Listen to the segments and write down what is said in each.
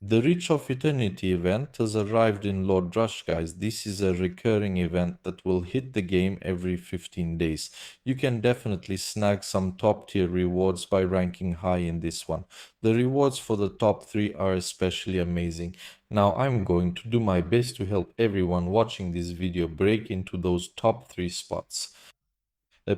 The Reach of Eternity event has arrived in Lord Rush, guys. This is a recurring event that will hit the game every 15 days. You can definitely snag some top tier rewards by ranking high in this one. The rewards for the top 3 are especially amazing. Now I'm going to do my best to help everyone watching this video break into those top 3 spots.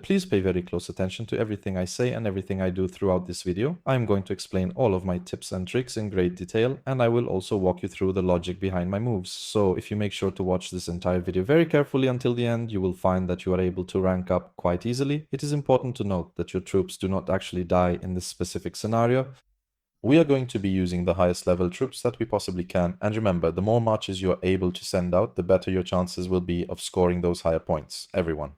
Please pay very close attention to everything I say and everything I do throughout this video. I'm going to explain all of my tips and tricks in great detail, and I will also walk you through the logic behind my moves. So if you make sure to watch this entire video very carefully until the end, you will find that you are able to rank up quite easily. It is important to note that your troops do not actually die in this specific scenario. We are going to be using the highest level troops that we possibly can, and remember, the more marches you are able to send out, the better your chances will be of scoring those higher points. Everyone.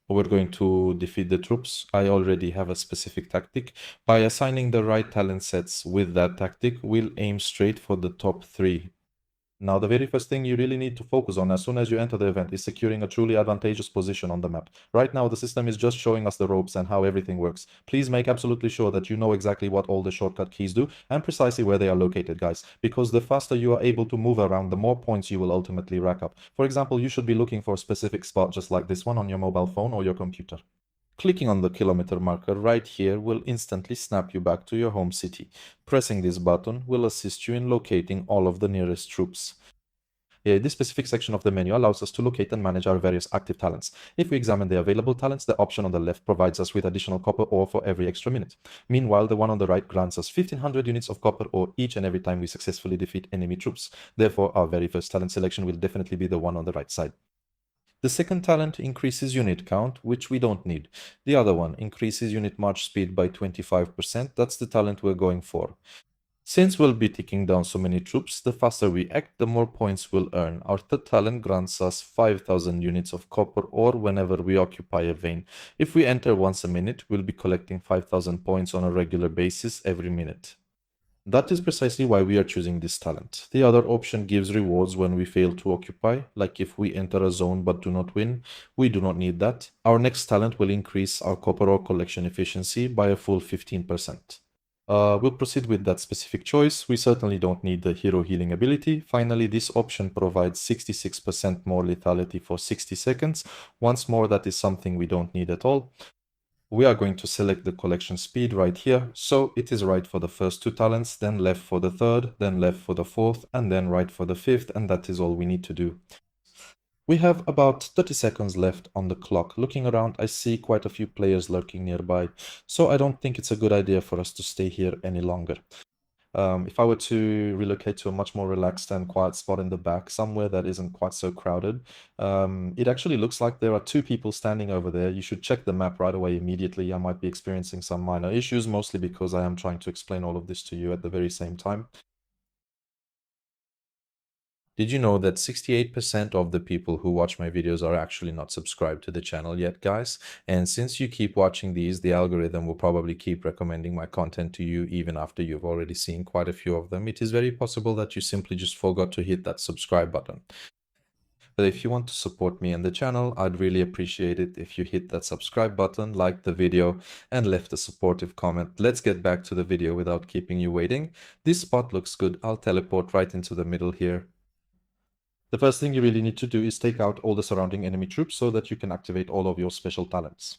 We're going to defeat the troops. I already have a specific tactic. By assigning the right talent sets with that tactic, we'll aim straight for the top 3. Now, the very first thing you really need to focus on as soon as you enter the event is securing a truly advantageous position on the map. Right now, the system is just showing us the ropes and how everything works. Please make absolutely sure that you know exactly what all the shortcut keys do and precisely where they are located, guys, because the faster you are able to move around, the more points you will ultimately rack up. For example, you should be looking for a specific spot just like this one on your mobile phone or your computer. Clicking on the kilometer marker right here will instantly snap you back to your home city. Pressing this button will assist you in locating all of the nearest troops. This specific section of the menu allows us to locate and manage our various active talents. If we examine the available talents, the option on the left provides us with additional copper ore for every extra minute. Meanwhile, the one on the right grants us 1500 units of copper ore each and every time we successfully defeat enemy troops. Therefore, our very first talent selection will definitely be the one on the right side. The second talent increases unit count, which we don't need. The other one increases unit march speed by 25%. That's the talent we're going for. Since we'll be taking down so many troops, the faster we act, the more points we'll earn. Our third talent grants us 5000 units of copper ore whenever we occupy a vein. If we enter once a minute, we'll be collecting 5000 points on a regular basis every minute. That is precisely why we are choosing this talent. The other option gives rewards when we fail to occupy, like if we enter a zone but do not win. We do not need that. Our next talent will increase our copper ore collection efficiency by a full 15%. We'll proceed with that specific choice. We certainly don't need the hero healing ability. Finally, this option provides 66% more lethality for 60 seconds. Once more, that is something we don't need at all. We are going to select the collection speed right here. So it is right for the first 2 talents, then left for the third, then left for the fourth, and then right for the fifth, and that is all we need to do. We have about 30 seconds left on the clock. Looking around, I see quite a few players lurking nearby, so I don't think it's a good idea for us to stay here any longer. If I were to relocate to a much more relaxed and quiet spot in the back, somewhere that isn't quite so crowded, it actually looks like there are 2 people standing over there. You should check the map right away immediately. I might be experiencing some minor issues, mostly because I am trying to explain all of this to you at the very same time. Did you know that 68% of the people who watch my videos are actually not subscribed to the channel yet, guys? And since you keep watching these, the algorithm will probably keep recommending my content to you even after you've already seen quite a few of them. It is very possible that you simply just forgot to hit that subscribe button. But if you want to support me and the channel, I'd really appreciate it if you hit that subscribe button, like the video, and left a supportive comment. Let's get back to the video without keeping you waiting. This spot looks good. I'll teleport right into the middle here. The first thing you really need to do is take out all the surrounding enemy troops so that you can activate all of your special talents.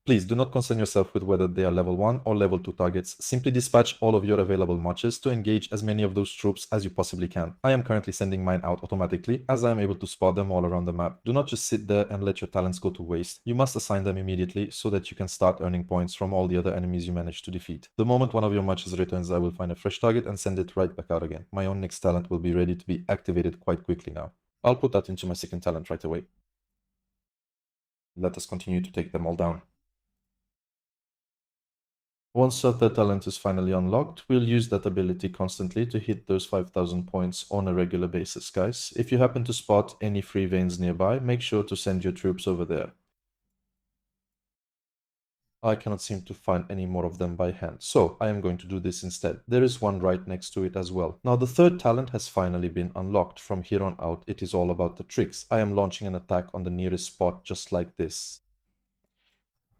Please do not concern yourself with whether they are level 1 or level 2 targets. Simply dispatch all of your available marches to engage as many of those troops as you possibly can. I am currently sending mine out automatically as I am able to spot them all around the map. Do not just sit there and let your talents go to waste. You must assign them immediately so that you can start earning points from all the other enemies you manage to defeat. The moment one of your marches returns, I will find a fresh target and send it right back out again. My own next talent will be ready to be activated quite quickly now. I'll put that into my second talent right away. Let us continue to take them all down. Once the talent is finally unlocked, we'll use that ability constantly to hit those 5000 points on a regular basis, guys. If you happen to spot any free veins nearby, make sure to send your troops over there. I cannot seem to find any more of them by hand, so I am going to do this instead. There is one right next to it as well. Now the third talent has finally been unlocked. From here on out, it is all about the tricks. I am launching an attack on the nearest spot just like this.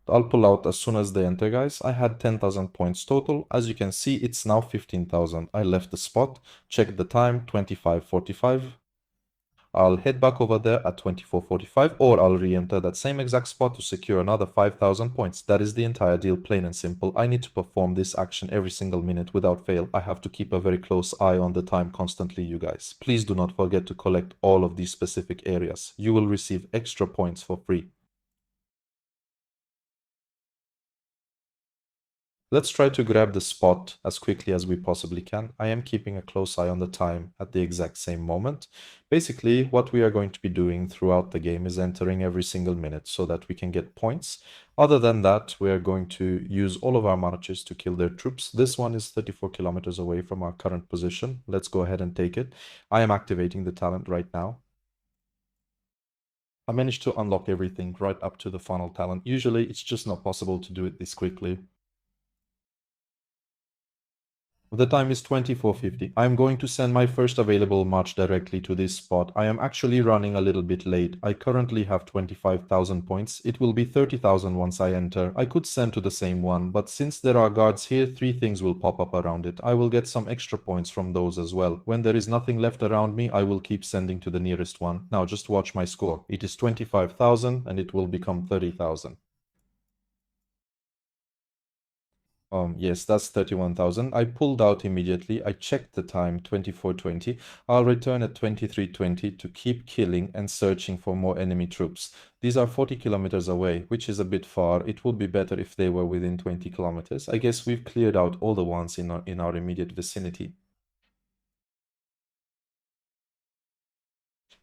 I'll pull out as soon as they enter, guys. I had 10,000 points total. As you can see, it's now 15,000. I left the spot, checked the time, 25:45. I'll head back over there at 24:45, or I'll re-enter that same exact spot to secure another 5,000 points. That is the entire deal, plain and simple. I need to perform this action every single minute without fail. I have to keep a very close eye on the time constantly, you guys. Please do not forget to collect all of these specific areas. You will receive extra points for free. Let's try to grab the spot as quickly as we possibly can. I am keeping a close eye on the time at the exact same moment. Basically, what we are going to be doing throughout the game is entering every single minute so that we can get points. Other than that, we are going to use all of our monarchs to kill their troops. This one is 34 kilometers away from our current position. Let's go ahead and take it. I am activating the talent right now. I managed to unlock everything right up to the final talent. Usually, it's just not possible to do it this quickly. The time is 24:50. I'm going to send my first available march directly to this spot. I am actually running a little bit late. I currently have 25,000 points. It will be 30,000 once I enter. I could send to the same one, but since there are guards here, 3 things will pop up around it. I will get some extra points from those as well. When there is nothing left around me, I will keep sending to the nearest one. Now just watch my score. It is 25,000 and it will become 30,000. Yes, that's 31,000. I pulled out immediately. I checked the time, 24:20. I'll return at 23:20 to keep killing and searching for more enemy troops. These are 40 kilometers away, which is a bit far. It would be better if they were within 20 kilometers. I guess we've cleared out all the ones in our immediate vicinity.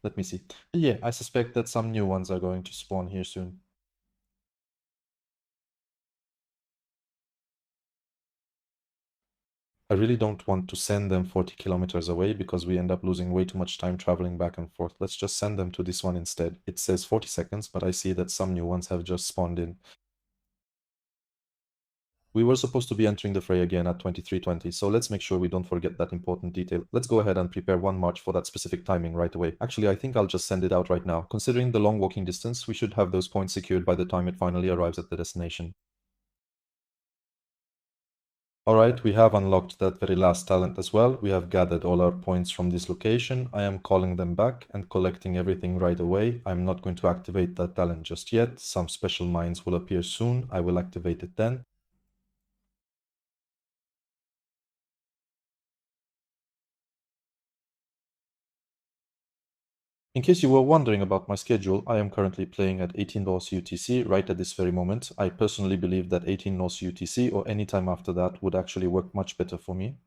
Let me see. Yeah, I suspect that some new ones are going to spawn here soon. I really don't want to send them 40 kilometers away because we end up losing way too much time traveling back and forth. Let's just send them to this one instead. It says 40 seconds, but I see that some new ones have just spawned in. We were supposed to be entering the fray again at 23:20, so let's make sure we don't forget that important detail. Let's go ahead and prepare one march for that specific timing right away. Actually, I think I'll just send it out right now. Considering the long walking distance, we should have those points secured by the time it finally arrives at the destination. Alright, we have unlocked that very last talent as well. We have gathered all our points from this location. I am calling them back and collecting everything right away. I'm not going to activate that talent just yet. Some special mines will appear soon. I will activate it then. In case you were wondering about my schedule, I am currently playing at 18 North UTC right at this very moment. I personally believe that 18 North UTC or any time after that would actually work much better for me.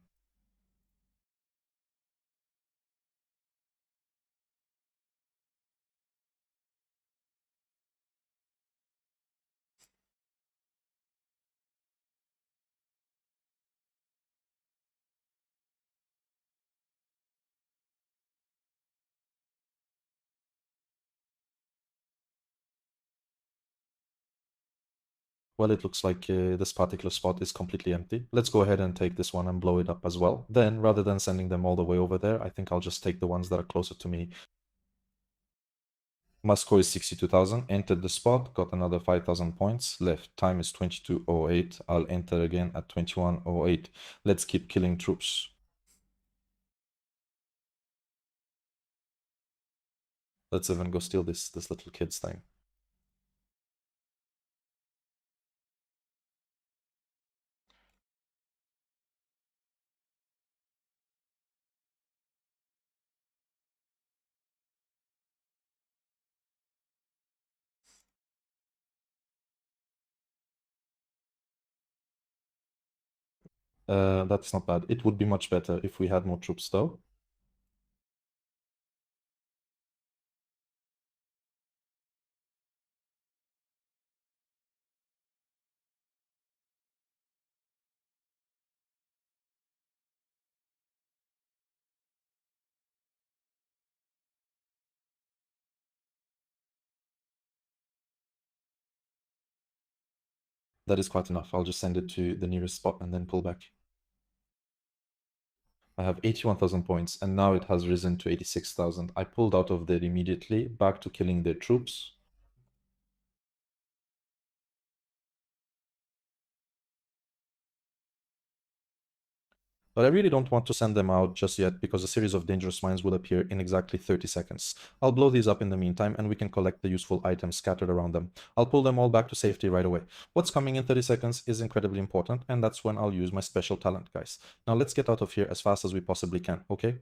Well, it looks like this particular spot is completely empty. Let's go ahead and take this one and blow it up as well. Then, rather than sending them all the way over there, I think I'll just take the ones that are closer to me. My score is 62,000. Entered the spot, got another 5,000 points. Left. Time is 22:08. I'll enter again at 21:08. Let's keep killing troops. Let's even go steal this little kid's thing. That's not bad. It would be much better if we had more troops though. That is quite enough. I'll just send it to the nearest spot and then pull back. I have 81,000 points and now it has risen to 86,000. I pulled out of there immediately, back to killing their troops. But I really don't want to send them out just yet because a series of dangerous mines will appear in exactly 30 seconds. I'll blow these up in the meantime and we can collect the useful items scattered around them. I'll pull them all back to safety right away. What's coming in 30 seconds is incredibly important, and that's when I'll use my special talent, guys. Now let's get out of here as fast as we possibly can, okay?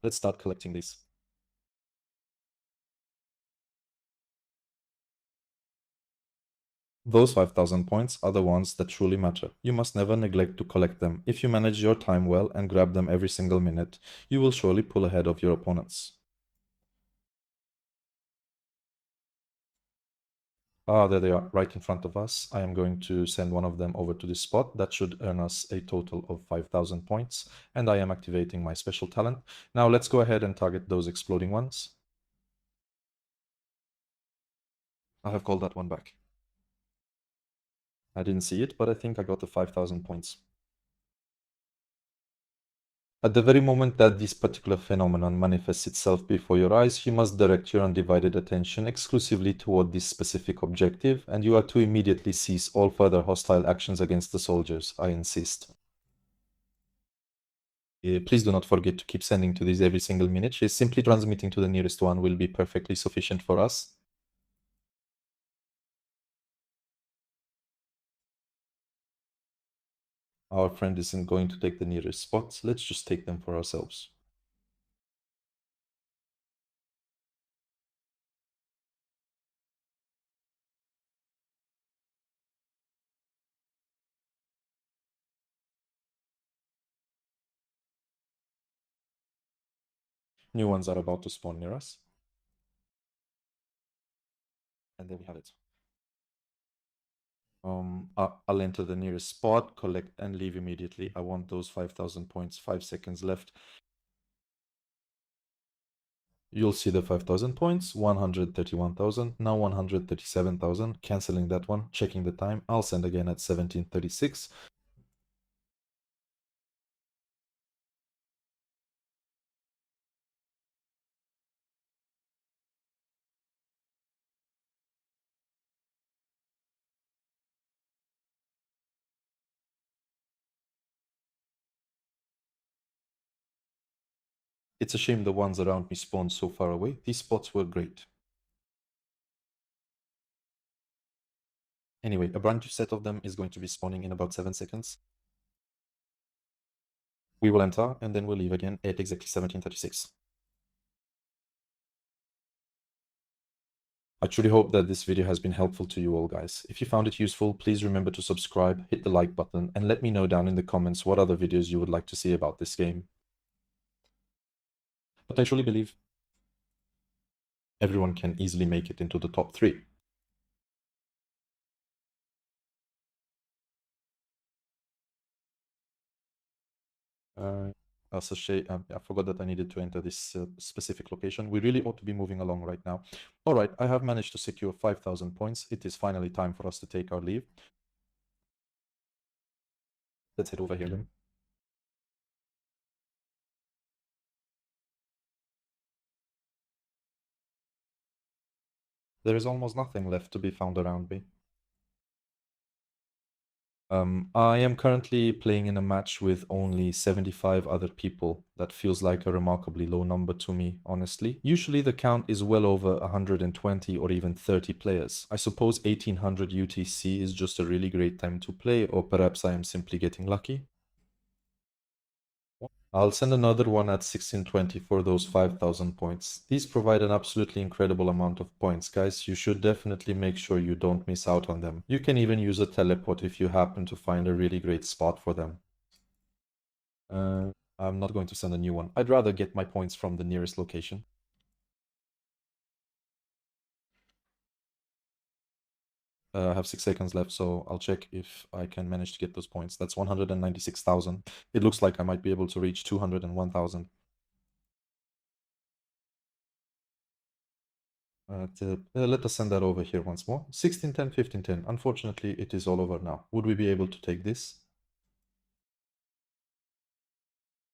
Let's start collecting these. Those 5,000 points are the ones that truly matter. You must never neglect to collect them. If you manage your time well and grab them every single minute, you will surely pull ahead of your opponents. Ah, there they are, right in front of us. I am going to send one of them over to this spot. That should earn us a total of 5,000 points. And I am activating my special talent. Now let's go ahead and target those exploding ones. I have called that one back. I didn't see it, but I think I got the 5,000 points. At the very moment that this particular phenomenon manifests itself before your eyes, you must direct your undivided attention exclusively toward this specific objective, and you are to immediately cease all further hostile actions against the soldiers, I insist. Please do not forget to keep sending to these every single minute. Simply transmitting to the nearest one will be perfectly sufficient for us. Our friend isn't going to take the nearest spots. Let's just take them for ourselves. New ones are about to spawn near us. And there we have it. I'll enter the nearest spot, collect and leave immediately. I want those 5,000 points, 5 seconds left. You'll see the 5,000 points, 131,000, now 137,000, canceling that one, checking the time. I'll send again at 17:36. It's a shame the ones around me spawned so far away. These spots were great. Anyway, a brand new set of them is going to be spawning in about 7 seconds. We will enter and then we'll leave again at exactly 17:36. I truly hope that this video has been helpful to you all, guys. If you found it useful, please remember to subscribe, hit the like button, and let me know down in the comments what other videos you would like to see about this game. But I truly believe everyone can easily make it into the top 3. Sachet, I forgot that I needed to enter this specific location. We really ought to be moving along right now. All right, I have managed to secure 5,000 points. It is finally time for us to take our leave. Let's head over here then. There is almost nothing left to be found around me. I am currently playing in a match with only 75 other people. That feels like a remarkably low number to me, honestly. Usually the count is well over 120 or even 30 players. I suppose 1800 UTC is just a really great time to play, or perhaps I am simply getting lucky. I'll send another one at 1620 for those 5,000 points. These provide an absolutely incredible amount of points, guys. You should definitely make sure you don't miss out on them. You can even use a teleport if you happen to find a really great spot for them. I'm not going to send a new one. I'd rather get my points from the nearest location. I have 6 seconds left, so I'll check if I can manage to get those points. That's 196,000. It looks like I might be able to reach 201,000. Let us send that over here once more. 1610, 1510. Unfortunately, it is all over now. Would we be able to take this?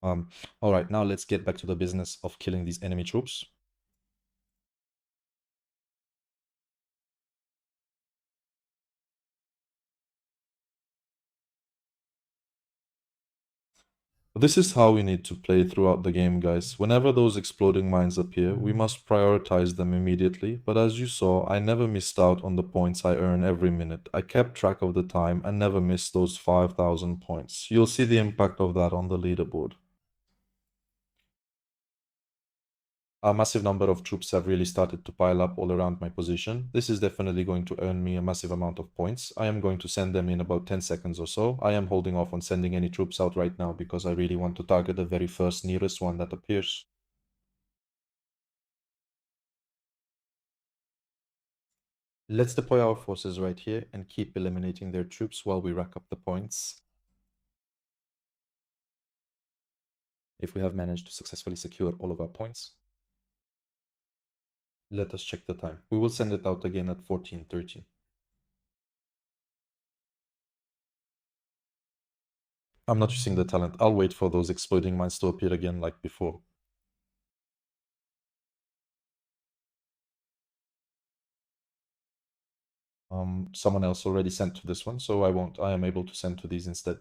All right, now let's get back to the business of killing these enemy troops. This is how we need to play throughout the game, guys. Whenever those exploding mines appear, we must prioritize them immediately, but as you saw, I never missed out on the points I earn every minute. I kept track of the time and never missed those 5,000 points. You'll see the impact of that on the leaderboard. A massive number of troops have really started to pile up all around my position. This is definitely going to earn me a massive amount of points. I am going to send them in about 10 seconds or so. I am holding off on sending any troops out right now because I really want to target the very first nearest one that appears. Let's deploy our forces right here and keep eliminating their troops while we rack up the points. If we have managed to successfully secure all of our points, let us check the time. We will send it out again at 14:30. I'm not using the talent. I'll wait for those exploding mines to appear again like before. Someone else already sent to this one, so I won't. I am able to send to these instead.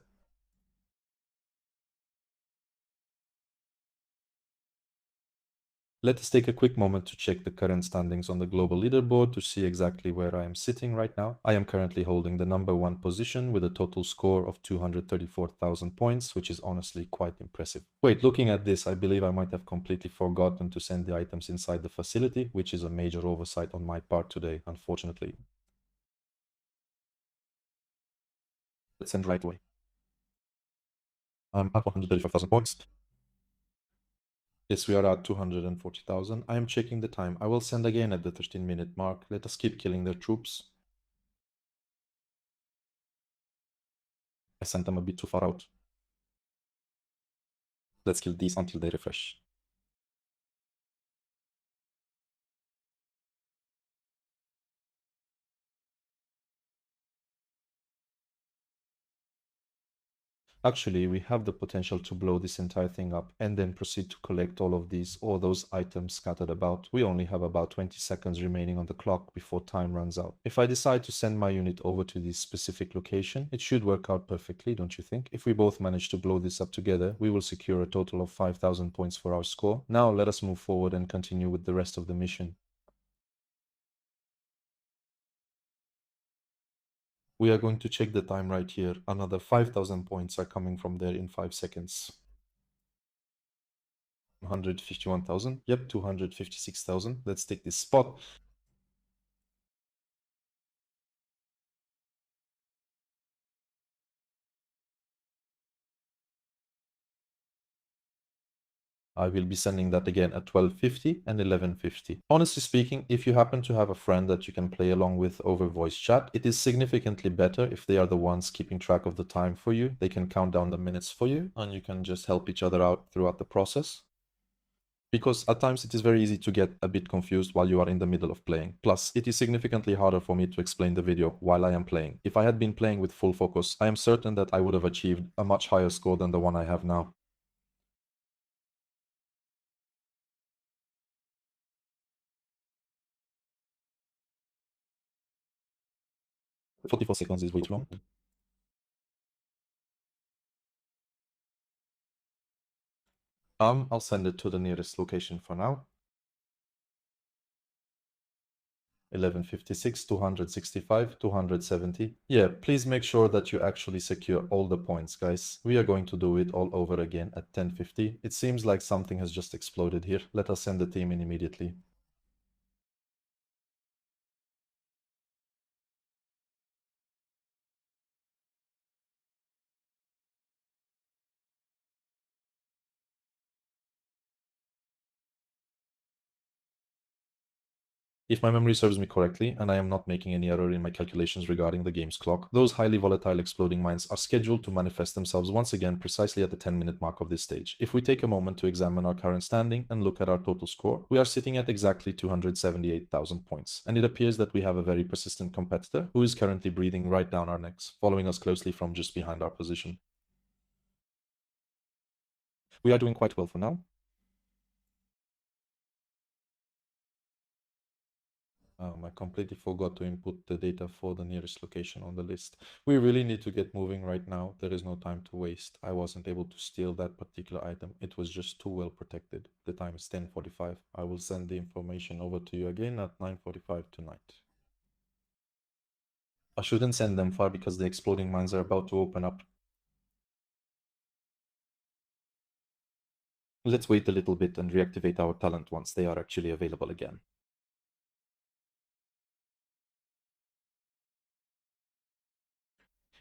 Let us take a quick moment to check the current standings on the global leaderboard to see exactly where I am sitting right now. I am currently holding the number one position with a total score of 234,000 points, which is honestly quite impressive. Wait, looking at this, I believe I might have completely forgotten to send the items inside the facility, which is a major oversight on my part today, unfortunately. Let's send right away. I'm at 135,000 points. Yes, we are at 240,000. I am checking the time. I will send again at the 13-minute mark. Let us keep killing their troops. I sent them a bit too far out. Let's kill these until they refresh. Actually, we have the potential to blow this entire thing up and then proceed to collect all of these or those items scattered about. We only have about 20 seconds remaining on the clock before time runs out. If I decide to send my unit over to this specific location, it should work out perfectly, don't you think? If we both manage to blow this up together, we will secure a total of 5,000 points for our score. Now let us move forward and continue with the rest of the mission. We are going to check the time right here. Another 5,000 points are coming from there in 5 seconds. 151,000. Yep, 256,000. Let's take this spot. I will be sending that again at 12:50 and 11:50. Honestly speaking, if you happen to have a friend that you can play along with over voice chat, it is significantly better if they are the ones keeping track of the time for you. They can count down the minutes for you, and you can just help each other out throughout the process. Because at times it is very easy to get a bit confused while you are in the middle of playing. Plus, it is significantly harder for me to explain the video while I am playing. If I had been playing with full focus, I am certain that I would have achieved a much higher score than the one I have now. "44 seconds is way too long." I'll send it to the nearest location for now. 11:56, 265, 270. Yeah, please make sure that you actually secure all the points, guys. We are going to do it all over again at 10:50. It seems like something has just exploded here. Let us send the team in immediately. 'If my memory serves me correctly, and I am not making any error in my calculations regarding the game's clock, those highly volatile exploding mines are scheduled to manifest themselves once again precisely at the 10-minute mark of this stage. If we take a moment to examine our current standing and look at our total score, we are sitting at exactly 278,000 points, and it appears that we have a very persistent competitor who is currently breathing right down our necks, following us closely from just behind our position. We are doing quite well for now. I completely forgot to input the data for the nearest location on the list. We really need to get moving right now. There is no time to waste. I wasn't able to steal that particular item. It was just too well protected. The time is 10:45. I will send the information over to you again at 9:45 tonight. I shouldn't send them far because the exploding mines are about to open up. Let's wait a little bit and reactivate our talent once they are actually available again.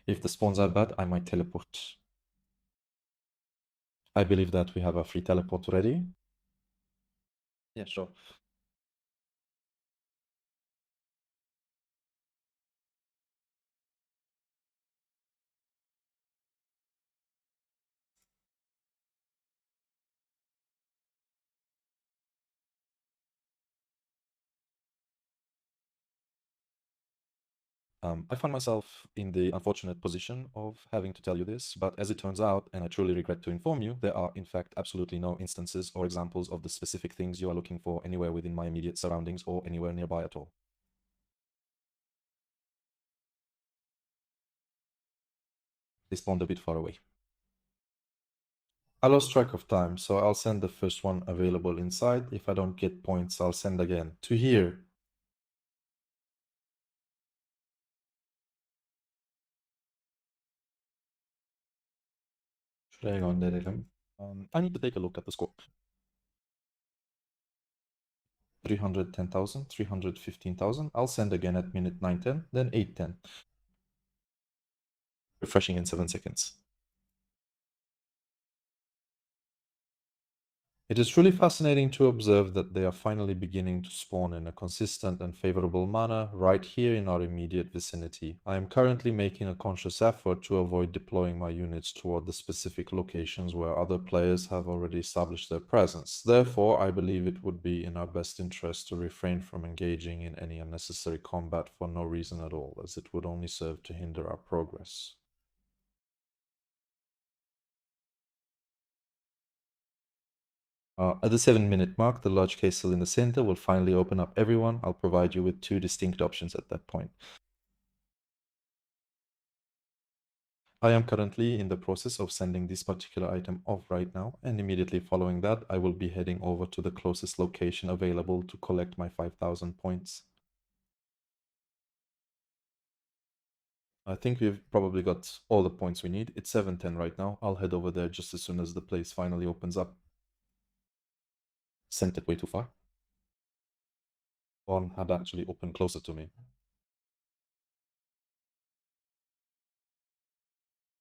If the spawns are bad, I might teleport. I believe that we have a free teleport ready. Yeah, sure. I find myself in the unfortunate position of having to tell you this, but as it turns out, and I truly regret to inform you, there are in fact absolutely no instances or examples of the specific things you are looking for anywhere within my immediate surroundings or anywhere nearby at all. They spawned a bit far away. I lost track of time, so I'll send the first one available inside. If I don't get points, I'll send again. To here. Şuraya gönderelim. I need to take a look at the score. 310,000, 315,000. I'll send again at minute 9:10, then 8:10. Refreshing in 7 seconds. It is truly fascinating to observe that they are finally beginning to spawn in a consistent and favorable manner right here in our immediate vicinity. I am currently making a conscious effort to avoid deploying my units toward the specific locations where other players have already established their presence. Therefore, I believe it would be in our best interest to refrain from engaging in any unnecessary combat for no reason at all, as it would only serve to hinder our progress. At the 7-minute mark, the large castle in the center will finally open up everyone. I'll provide you with 2 distinct options at that point. I am currently in the process of sending this particular item off right now, and immediately following that, I will be heading over to the closest location available to collect my 5,000 points. I think we've probably got all the points we need. It's 7:10 right now. I'll head over there just as soon as the place finally opens up. Sent it way too far. One had actually opened closer to me.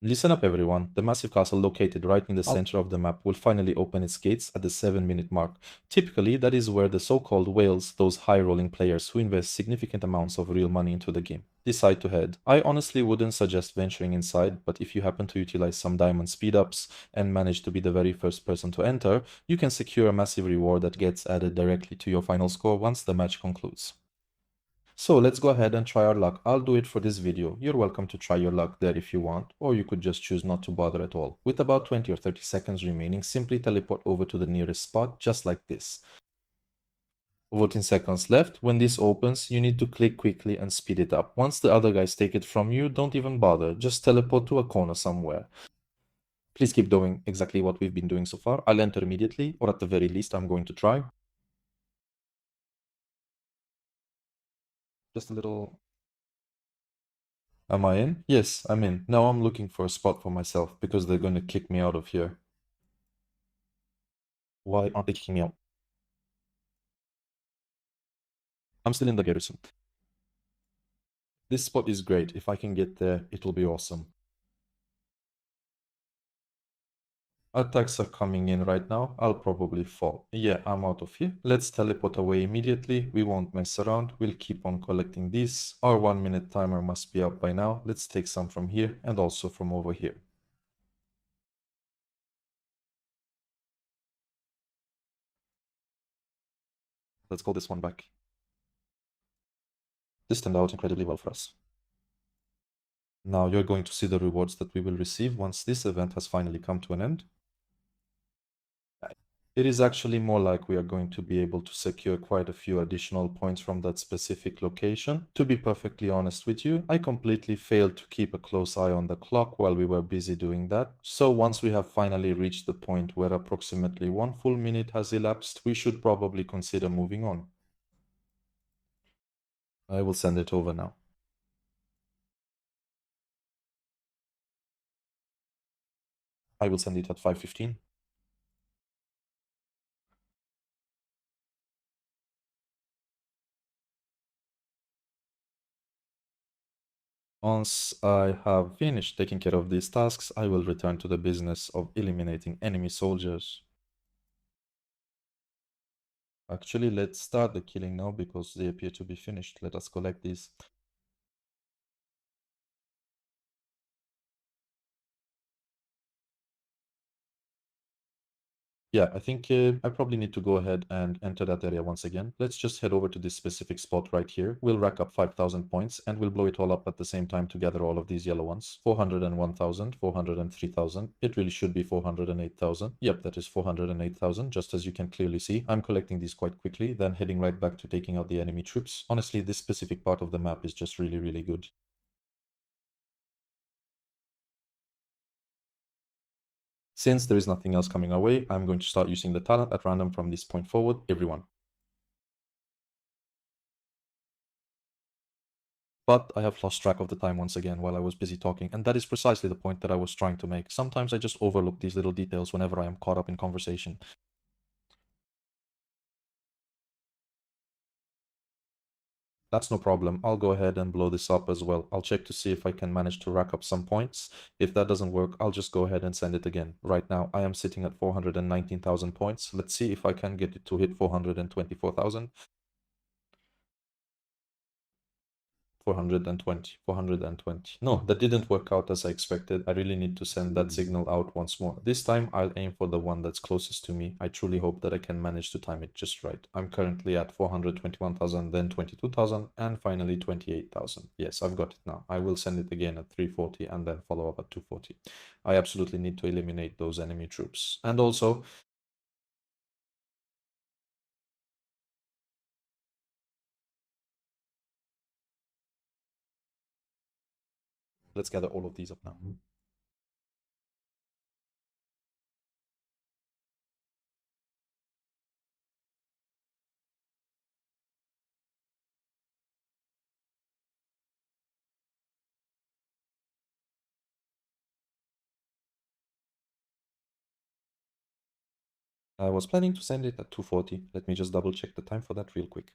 Listen up everyone, the massive castle located right in the center of the map will finally open its gates at the 7-minute mark. Typically, that is where the so-called whales, those high-rolling players who invest significant amounts of real money into the game, decide to head. I honestly wouldn't suggest venturing inside, but if you happen to utilize some diamond speed-ups and manage to be the very first person to enter, you can secure a massive reward that gets added directly to your final score once the match concludes. So let's go ahead and try our luck. I'll do it for this video. You're welcome to try your luck there if you want, or you could just choose not to bother at all. With about 20 or 30 seconds remaining, simply teleport over to the nearest spot, just like this. 14 seconds left. When this opens, you need to click quickly and speed it up. Once the other guys take it from you, don't even bother. Just teleport to a corner somewhere. Please keep doing exactly what we've been doing so far. I'll enter immediately, or at the very least, I'm going to try. Just a little. Am I in? Yes, I'm in. Now I'm looking for a spot for myself because they're going to kick me out of here. Why aren't they kicking me out? I'm still in the garrison. This spot is great. If I can get there, it'll be awesome. Attacks are coming in right now. I'll probably fall. Yeah, I'm out of here. Let's teleport away immediately. We won't mess around. We'll keep on collecting these. Our 1-minute timer must be up by now. Let's take some from here and also from over here. Let's call this one back. This turned out incredibly well for us. Now you're going to see the rewards that we will receive once this event has finally come to an end. It is actually more like we are going to be able to secure quite a few additional points from that specific location. To be perfectly honest with you, I completely failed to keep a close eye on the clock while we were busy doing that. So once we have finally reached the point where approximately 1 full minute has elapsed, we should probably consider moving on. I will send it over now. I will send it at 5:15. Once I have finished taking care of these tasks, I will return to the business of eliminating enemy soldiers. Actually, let's start the killing now because they appear to be finished. Let us collect these. Yeah, I think I probably need to go ahead and enter that area once again. Let's just head over to this specific spot right here. We'll rack up 5,000 points and we'll blow it all up at the same time to gather all of these yellow ones. 401,000, 403,000. It really should be 408,000. Yep, that is 408,000, just as you can clearly see. I'm collecting these quite quickly, then heading right back to taking out the enemy troops. Honestly, this specific part of the map is just really, really good. Since there is nothing else coming our way, I'm going to start using the talent at random from this point forward, everyone. But I have lost track of the time once again while I was busy talking, and that is precisely the point that I was trying to make. Sometimes I just overlook these little details whenever I am caught up in conversation. That's no problem. I'll go ahead and blow this up as well. I'll check to see if I can manage to rack up some points. If that doesn't work, I'll just go ahead and send it again. Right now, I am sitting at 419,000 points. Let's see if I can get it to hit 424,000. 420. No, that didn't work out as I expected. I really need to send that signal out once more. This time I'll aim for the one that's closest to me. I truly hope that I can manage to time it just right. I'm currently at 421,000, then 22,000, and finally 28,000. Yes, I've got it now. I will send it again at 340 and then follow up at 240. I absolutely need to eliminate those enemy troops. And also, let's gather all of these up now. I was planning to send it at 240. Let me just double check the time for that real quick.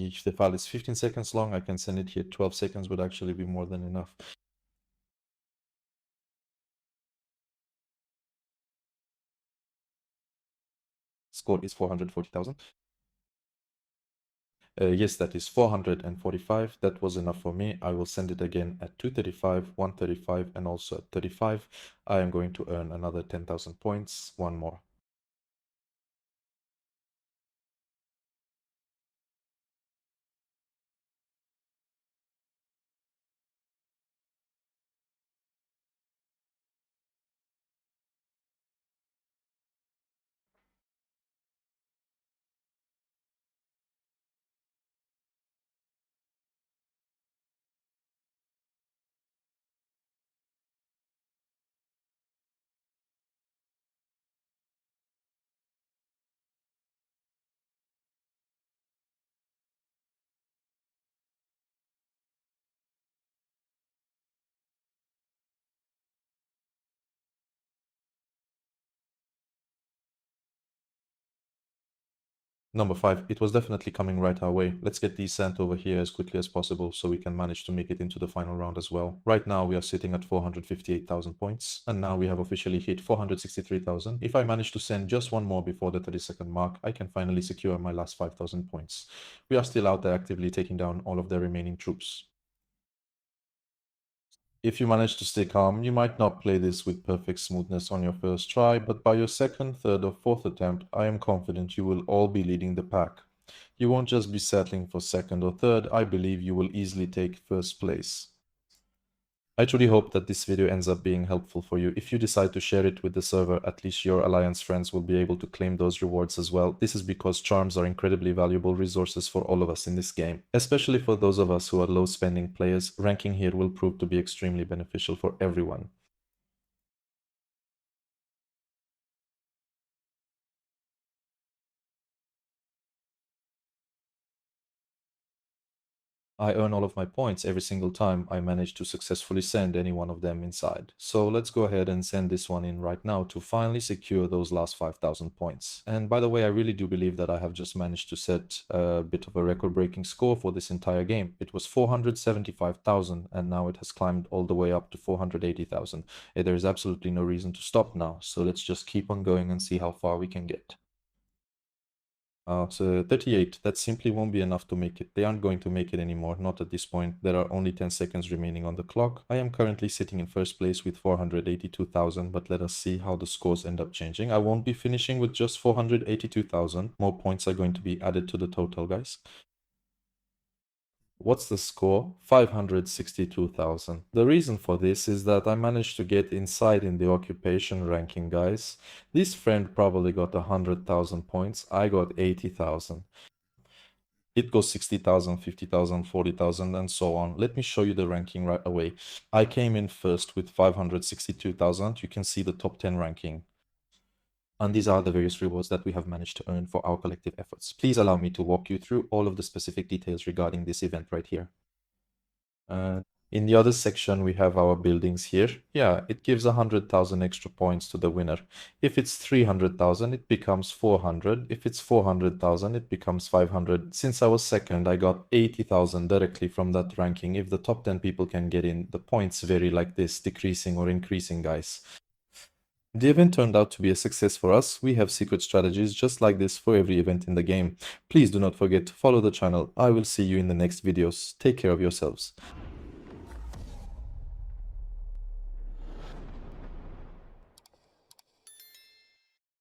If the file is 15 seconds long, I can send it here. 12 seconds would actually be more than enough. Score is 440,000. Yes, that is 445. That was enough for me. I will send it again at 235, 135, and also at 35. I am going to earn another 10,000 points, one more. Number 5, it was definitely coming right our way. Let's get these sent over here as quickly as possible so we can manage to make it into the final round as well. Right now we are sitting at 458,000 points, and now we have officially hit 463,000. If I manage to send just one more before the 30-second mark, I can finally secure my last 5,000 points. We are still out there actively taking down all of their remaining troops. If you manage to stay calm, you might not play this with perfect smoothness on your first try, but by your second, third, or fourth attempt, I am confident you will all be leading the pack. You won't just be settling for second or third, I believe you will easily take first place. I truly hope that this video ends up being helpful for you. If you decide to share it with the server, at least your Alliance friends will be able to claim those rewards as well. This is because charms are incredibly valuable resources for all of us in this game. Especially for those of us who are low spending players, ranking here will prove to be extremely beneficial for everyone. I earn all of my points every single time I manage to successfully send any one of them inside. So let's go ahead and send this one in right now to finally secure those last 5,000 points. And by the way, I really do believe that I have just managed to set a bit of a record-breaking score for this entire game. It was 475,000 and now it has climbed all the way up to 480,000. There is absolutely no reason to stop now. So let's just keep on going and see how far we can get. So 38, that simply won't be enough to make it. They aren't going to make it anymore, not at this point. There are only 10 seconds remaining on the clock. I am currently sitting in first place with 482,000, but let us see how the scores end up changing. I won't be finishing with just 482,000. More points are going to be added to the total, guys. What's the score? 562,000. The reason for this is that I managed to get inside in the occupation ranking, guys. This friend probably got 100,000 points. I got 80,000. It goes 60,000, 50,000, 40,000, and so on. Let me show you the ranking right away. I came in first with 562,000. You can see the top 10 ranking. And these are the various rewards that we have managed to earn for our collective efforts. Please allow me to walk you through all of the specific details regarding this event right here. In the other section, we have our buildings here. Yeah, it gives 100,000 extra points to the winner. If it's 300,000, it becomes 400. If it's 400,000, it becomes 500. Since I was second, I got 80,000 directly from that ranking. If the top 10 people can get in, the points vary like this, decreasing or increasing, guys. The event turned out to be a success for us. We have secret strategies just like this for every event in the game. Please do not forget to follow the channel. I will see you in the next videos. Take care of yourselves.